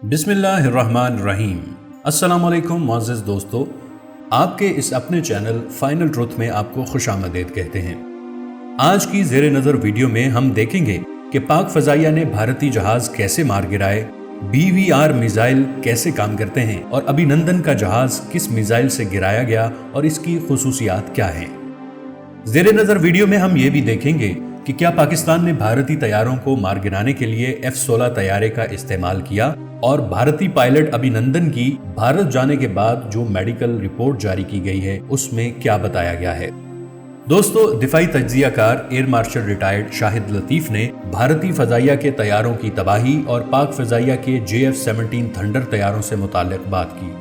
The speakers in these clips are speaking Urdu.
بسم اللہ الرحمن الرحیم۔ السلام علیکم معزز دوستو، آپ کے اس اپنے چینل فائنل ٹروتھ میں آپ کو خوش آمدید کہتے ہیں۔ آج کی زیر نظر ویڈیو میں ہم دیکھیں گے کہ پاک فضائیہ نے بھارتی جہاز کیسے مار گرائے، BVR میزائل کیسے کام کرتے ہیں اور ابھینندن کا جہاز کس میزائل سے گرایا گیا اور اس کی خصوصیات کیا ہیں۔ زیر نظر ویڈیو میں ہم یہ بھی دیکھیں گے کہ کیا پاکستان نے بھارتی طیاروں کو مار گرانے کے لیے F-16 طیارے کا استعمال کیا، اور بھارتی پائلٹ ابھینندن کی بھارت جانے کے بعد جو میڈیکل رپورٹ جاری کی گئی ہے اس میں کیا بتایا گیا ہے۔ دوستو، دفاعی تجزیہ کار ایئر مارشل ریٹائرڈ شاہد لطیف نے بھارتی فضائیہ کے طیاروں کی تباہی اور پاک فضائیہ کے JF-17 تھنڈر طیاروں سے متعلق بات کی۔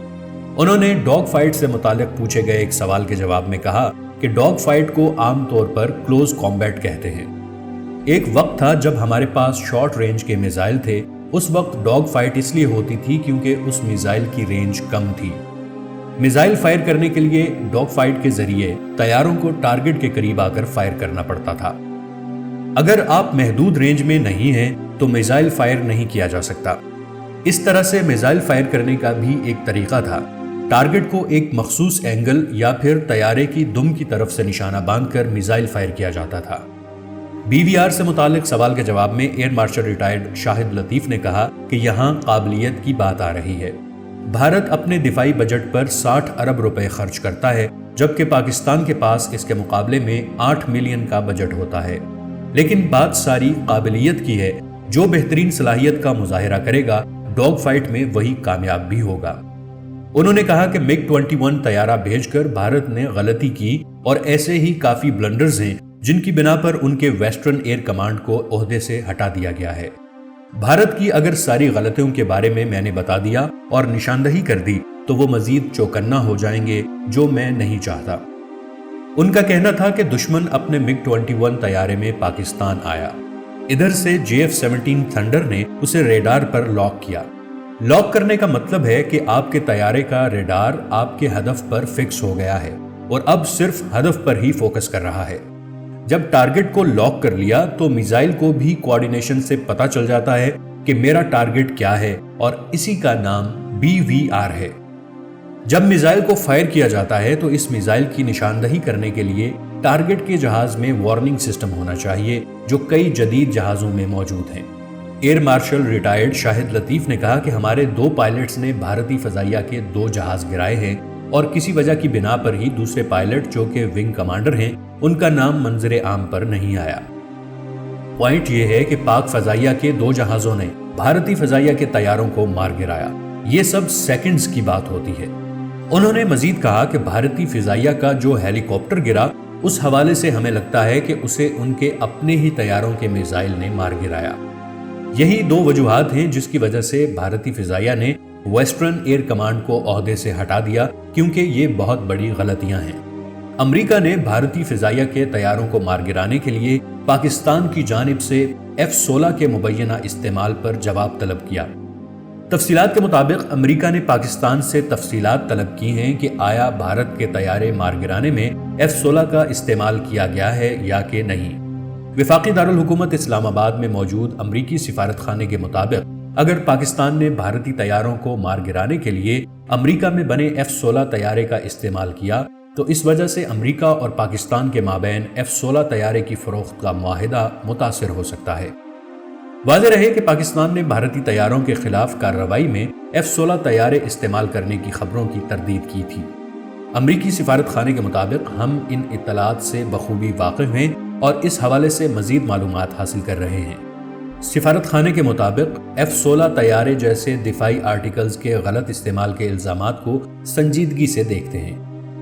انہوں نے ڈاگ فائٹ سے متعلق پوچھے گئے ایک سوال کے جواب میں کہا کہ ڈاگ فائٹ کو عام طور پر کلوز کامبیٹ کہتے ہیں۔ ایک وقت تھا جب ہمارے پاس شارٹ رینج کے میزائل تھے، اس وقت ڈاگ فائٹ اس لیے ہوتی تھی کیونکہ اس میزائل کی رینج کم تھی۔ میزائل فائر کرنے کے لیے ڈاگ فائٹ کے ذریعے طیاروں کو ٹارگٹ کے قریب آ کر فائر کرنا پڑتا تھا۔ اگر آپ محدود رینج میں نہیں ہیں تو میزائل فائر نہیں کیا جا سکتا۔ اس طرح سے میزائل فائر کرنے کا بھی ایک طریقہ تھا۔ ٹارگٹ کو ایک مخصوص اینگل یا پھر طیارے کی دم کی طرف سے نشانہ باندھ کر میزائل فائر کیا جاتا تھا۔ BVR سے متعلق سوال کے جواب میں ایئر مارشل ریٹائرڈ شاہد لطیف نے کہا کہ یہاں قابلیت کی بات آ رہی ہے۔ بھارت اپنے دفاعی بجٹ پر 60 ارب روپے خرچ کرتا ہے، جبکہ پاکستان کے پاس اس کے مقابلے میں 8 ملین کا بجٹ ہوتا ہے۔ لیکن بات ساری قابلیت کی ہے، جو بہترین صلاحیت کا مظاہرہ کرے گا ڈاگ فائٹ میں وہی کامیاب بھی ہوگا۔ انہوں نے کہا کہ MiG-21 طیارہ بھیج کر بھارت نے غلطی کی اور ایسے ہی کافی بلنڈرز ہیں جن کی بنا پر ان کے ویسٹرن ایئر کمانڈ کو عہدے سے ہٹا دیا گیا ہے۔ بھارت کی اگر ساری غلطیوں کے بارے میں نے بتا دیا اور نشاندہی کر دی تو وہ مزید چوکنا ہو جائیں گے، جو میں نہیں چاہتا۔ ان کا کہنا تھا کہ دشمن اپنے MiG-21 طیارے میں پاکستان آیا۔ ادھر سے JF-17 تھنڈر نے اسے ریڈار پر لاک کیا۔ لاک کرنے کا مطلب ہے کہ آپ کے طیارے کا ریڈار آپ کے ہدف پر فکس ہو گیا ہے اور اب صرف ہدف پر ہی فوکس کر رہا ہے۔ جب ٹارگٹ کو لاک کر لیا تو میزائل کو بھی کوارڈینیشن سے پتا چل جاتا ہے کہ میرا ٹارگٹ کیا ہے، اور اسی کا نام BVR ہے۔ جب میزائل کو فائر کیا جاتا ہے تو اس میزائل کی نشاندہی کرنے کے لیے ٹارگٹ کے جہاز میں وارننگ سسٹم ہونا چاہیے، جو کئی جدید جہازوں میں موجود ہیں۔ ایئر مارشل ریٹائرڈ شاہد لطیف نے کہا کہ ہمارے 2 پائلٹس نے بھارتی فضائیہ کے 2 جہاز گرائے ہیں، اور کسی وجہ کی بنا پر ہی دوسرے پائلٹ جو کہ ونگ کمانڈر ہیں، ان کا نام منظر عام پر نہیں آیا۔ پوائنٹ یہ ہے کہ پاک فضائیہ کے 2 جہازوں نے بھارتی فضائیہ کے طیاروں کو مار گرایا۔ یہ سب سیکنڈز کی بات ہوتی ہے۔ انہوں نے مزید کہا کہ بھارتی فضائیہ کا جو ہیلی کاپٹر گرا، اس حوالے سے ہمیں لگتا ہے کہ اسے ان کے اپنے ہی طیاروں کے میزائل نے مار گرایا۔ یہی 2 وجوہات ہیں جس کی وجہ سے بھارتی فضائیہ نے ویسٹرن ایئر کمانڈ کو عہدے سے ہٹا دیا، کیونکہ یہ بہت بڑی غلطیاں ہیں۔ امریکہ نے بھارتی فضائیہ کے طیاروں کو مار گرانے کے لیے پاکستان کی جانب سے F-16 کے مبینہ استعمال پر جواب طلب کیا۔ تفصیلات کے مطابق امریکہ نے پاکستان سے تفصیلات طلب کی ہیں کہ آیا بھارت کے طیارے مار گرانے میں F-16 کا استعمال کیا گیا ہے یا کہ نہیں۔ وفاقی دارالحکومت اسلام آباد میں موجود امریکی سفارت خانے کے مطابق اگر پاکستان نے بھارتی طیاروں کو مار گرانے کے لیے امریکہ میں بنے F-16 طیارے کا استعمال کیا تو اس وجہ سے امریکہ اور پاکستان کے مابین F-16 طیارے کی فروخت کا معاہدہ متاثر ہو سکتا ہے۔ واضح رہے کہ پاکستان نے بھارتی طیاروں کے خلاف کارروائی میں F-16 طیارے استعمال کرنے کی خبروں کی تردید کی تھی۔ امریکی سفارت خانے کے مطابق ہم ان اطلاعات سے بخوبی واقف ہیں اور اس حوالے سے مزید معلومات حاصل کر رہے ہیں۔ سفارت خانے کے مطابق F-16 طیارے جیسے دفاعی آرٹیکلز کے غلط استعمال کے الزامات کو سنجیدگی سے دیکھتے ہیں۔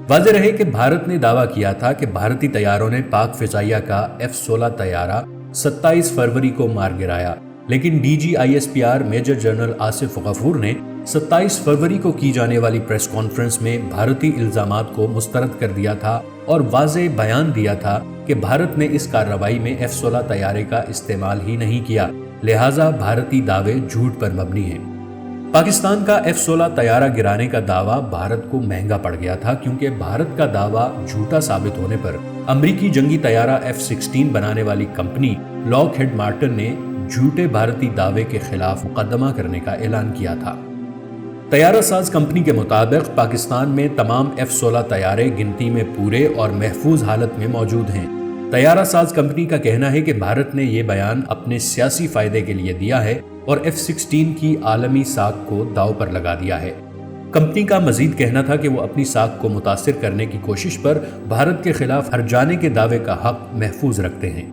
واضح رہے کہ بھارت نے دعویٰ کیا تھا کہ بھارتی طیاروں نے پاک فضائیہ کا F-16 طیارہ 27 فروری کو مار گرایا، لیکن DGISPR میجر جنرل آصف غفور نے 27 فروری کو کی جانے والی پریس کانفرنس میں بھارتی الزامات کو مسترد کر دیا تھا اور واضح بیان دیا تھا کہ بھارت نے اس کارروائی میں F-16 طیارے کا استعمال ہی نہیں کیا، لہٰذا بھارتی دعوے جھوٹ پر مبنی ہیں۔ پاکستان کا F-16 طیارہ گرانے کا دعویٰ بھارت کو مہنگا پڑ گیا تھا، کیونکہ بھارت کا دعویٰ جھوٹا ثابت ہونے پر امریکی جنگی طیارہ F-16 بنانے والی کمپنی لاک ہیڈ مارٹن نے جھوٹے بھارتی دعوے کے خلاف مقدمہ کرنے کا اعلان کیا تھا۔ طیارہ ساز کمپنی کے مطابق پاکستان میں تمام F-16 طیارے گنتی میں پورے اور محفوظ حالت میں موجود ہیں۔ طیارہ ساز کمپنی کا کہنا ہے کہ بھارت نے یہ بیان اپنے سیاسی فائدے کے لیے دیا ہے اور F-16 کی عالمی ساکھ کو داؤ پر لگا دیا ہے۔ کمپنی کا مزید کہنا تھا کہ وہ اپنی ساکھ کو متاثر کرنے کی کوشش پر بھارت کے خلاف ہرجانے کے دعوے کا حق محفوظ رکھتے ہیں۔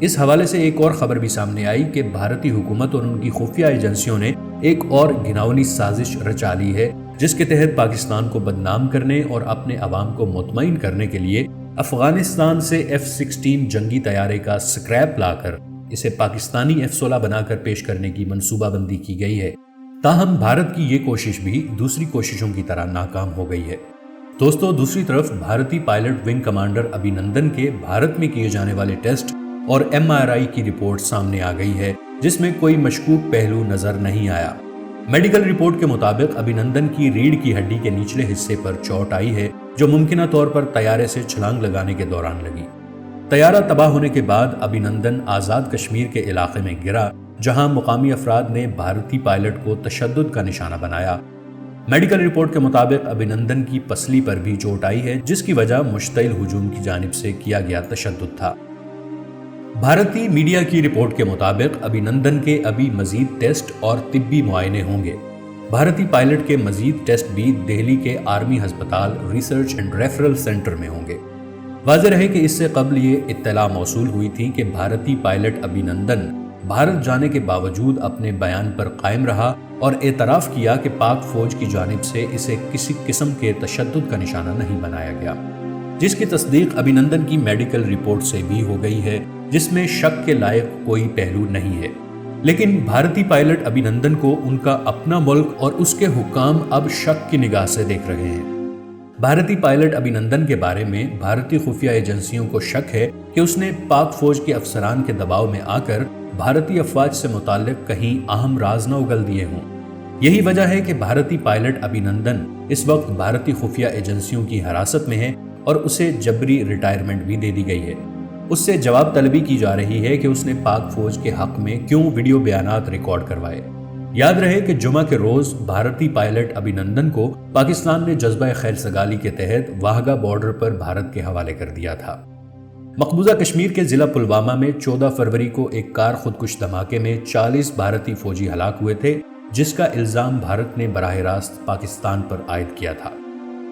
اس حوالے سے ایک اور خبر بھی سامنے آئی کہ بھارتی حکومت اور ان کی خفیہ ایجنسیوں نے ایک اور گھناؤنی سازش رچا لی ہے، جس کے تحت پاکستان کو بدنام کرنے اور اپنے عوام کو مطمئن کرنے کے لیے افغانستان سے F-16 جنگی طیارے کا سکریپ لا کر اسے پاکستانی F-16 بنا کر پیش کرنے کی منصوبہ بندی کی گئی ہے۔ تاہم بھارت کی یہ کوشش بھی دوسری کوششوں کی طرح ناکام ہو گئی ہے۔ دوستو، دوسری طرف بھارتی پائلٹ ونگ کمانڈر ابھینندن کے بھارت میں کیے جانے والے ٹیسٹ اور MRI کی رپورٹ سامنے آ گئی ہے، جس میں کوئی مشکوک پہلو نظر نہیں آیا۔ میڈیکل رپورٹ کے مطابق ابھینندن کی ریڑھ کی ہڈی کے نچلے حصے پر چوٹ آئی ہے، جو ممکنہ طور پر طیارے سے چھلانگ لگانے کے دوران لگی۔ طیارہ تباہ ہونے کے بعد ابھینندن آزاد کشمیر کے علاقے میں گرا، جہاں مقامی افراد نے بھارتی پائلٹ کو تشدد کا نشانہ بنایا۔ میڈیکل رپورٹ کے مطابق ابھینندن کی پسلی پر بھی چوٹ آئی ہے، جس کی وجہ مشتعل ہجوم کی جانب سے کیا گیا تشدد تھا۔ بھارتی میڈیا کی رپورٹ کے مطابق ابھینندن کے ابھی مزید ٹیسٹ اور طبی معائنے ہوں گے۔ بھارتی پائلٹ کے مزید ٹیسٹ بھی دہلی کے آرمی ہسپتال ریسرچ اینڈ ریفرل سینٹر میں ہوں گے۔ واضح رہے کہ اس سے قبل یہ اطلاع موصول ہوئی تھی کہ بھارتی پائلٹ ابھینندن بھارت جانے کے باوجود اپنے بیان پر قائم رہا اور اعتراف کیا کہ پاک فوج کی جانب سے اسے کسی قسم کے تشدد کا نشانہ نہیں بنایا گیا، جس کی تصدیق ابھینندن کی میڈیکل رپورٹ سے بھی ہو گئی ہے، جس میں شک کے لائق کوئی پہلو نہیں ہے۔ لیکن بھارتی پائلٹ ابھینندن کو ان کا اپنا ملک اور اس کے حکام اب شک کی نگاہ سے دیکھ رہے ہیں۔ بھارتی پائلٹ ابھینندن کے بارے میں بھارتی خفیہ ایجنسیوں کو شک ہے کہ اس نے پاک فوج کے افسران کے دباؤ میں آ کر بھارتی افواج سے متعلق کہیں اہم راز نہ اگل دیے ہوں۔ یہی وجہ ہے کہ بھارتی پائلٹ ابھینندن اس وقت بھارتی خفیہ ایجنسیوں کی حراست میں ہے اور اسے جبری ریٹائرمنٹ بھی دے دی گئی ہے۔ اس سے جواب طلبی کی جا رہی ہے کہ اس نے پاک فوج کے حق میں کیوں ویڈیو بیانات ریکارڈ کروائے۔ یاد رہے کہ جمعہ کے روز بھارتی پائلٹ ابھینندن کو پاکستان نے جذبہ خیر سگالی کے تحت واہگہ بارڈر پر بھارت کے حوالے کر دیا تھا۔ مقبوضہ کشمیر کے ضلع پلوامہ میں 14 فروری کو ایک کار خودکش دھماکے میں 40 بھارتی فوجی ہلاک ہوئے تھے، جس کا الزام بھارت نے براہ راست پاکستان پر عائد کیا تھا۔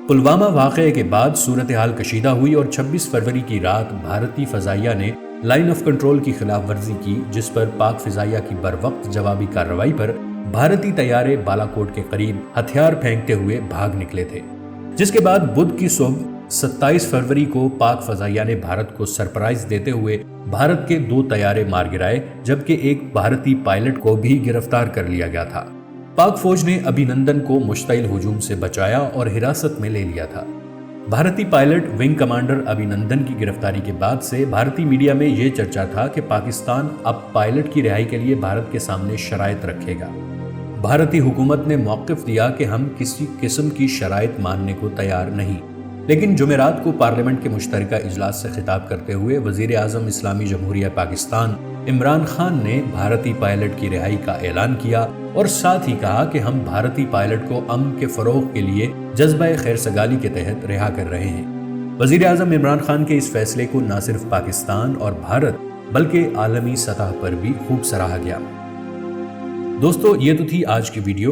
پلوامہ واقعے کے بعد صورتحال کشیدہ ہوئی اور 26 فروری کی رات بھارتی فضائیہ نے لائن آف کنٹرول کی خلاف ورزی کی، جس پر پاک فضائیہ کی بروقت جوابی کارروائی پر بھارتی طیارے بالاکوٹ کے قریب ہتھیار پھینکتے ہوئے بھاگ نکلے تھے، جس کے بعد بدھ کی صبح 27 فروری کو پاک فضائیہ نے بھارت کو سرپرائز دیتے ہوئے بھارت کے 2 طیارے مار گرائے، جبکہ ایک بھارتی پائلٹ کو بھی گرفتار کر لیا گیا تھا۔ پاک فوج نے ابھینندن کو مشتعل ہجوم سے بچایا اور حراست میں لے لیا تھا۔ بھارتی پائلٹ ونگ کمانڈر ابھینندن کی گرفتاری کے بعد سے بھارتی میڈیا میں یہ چرچا تھا کہ پاکستان اب پائلٹ کی رہائی کے لیے بھارت کے سامنے شرائط رکھے گا۔ بھارتی حکومت نے موقف دیا کہ ہم کسی قسم کی شرائط ماننے کو تیار نہیں، لیکن جمعرات کو پارلیمنٹ کے مشترکہ اجلاس سے خطاب کرتے ہوئے وزیر اعظم اسلامی جمہوریہ پاکستان عمران خان نے بھارتی پائلٹ کی رہائی کا اعلان کیا اور ساتھ ہی کہا کہ ہم بھارتی پائلٹ کو امن کے فروغ کے لیے جذبہ خیر سگالی کے تحت رہا کر رہے ہیں۔ وزیر اعظم عمران خان کے اس فیصلے کو نہ صرف پاکستان اور بھارت بلکہ عالمی سطح پر بھی خوب سراہا گیا۔ دوستو، یہ تو تھی آج کی ویڈیو۔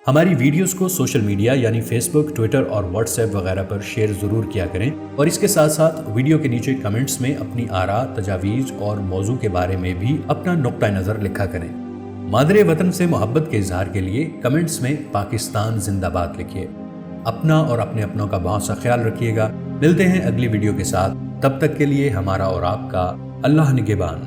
ہماری ویڈیوز کو سوشل میڈیا یعنی فیس بک، ٹویٹر اور واٹس ایپ وغیرہ پر شیئر ضرور کیا کریں، اور اس کے ساتھ ساتھ ویڈیو کے نیچے کمنٹس میں اپنی آراء، تجاویز اور موضوع کے بارے میں بھی اپنا نقطہ نظر لکھا کریں۔ مادر وطن سے محبت کے اظہار کے لیے کمنٹس میں پاکستان زندہ باد لکھیے۔ اپنا اور اپنے اپنوں کا بہت سا خیال رکھیے گا۔ ملتے ہیں اگلی ویڈیو کے ساتھ، تب تک کے لیے ہمارا اور آپ کا اللہ نگہبان۔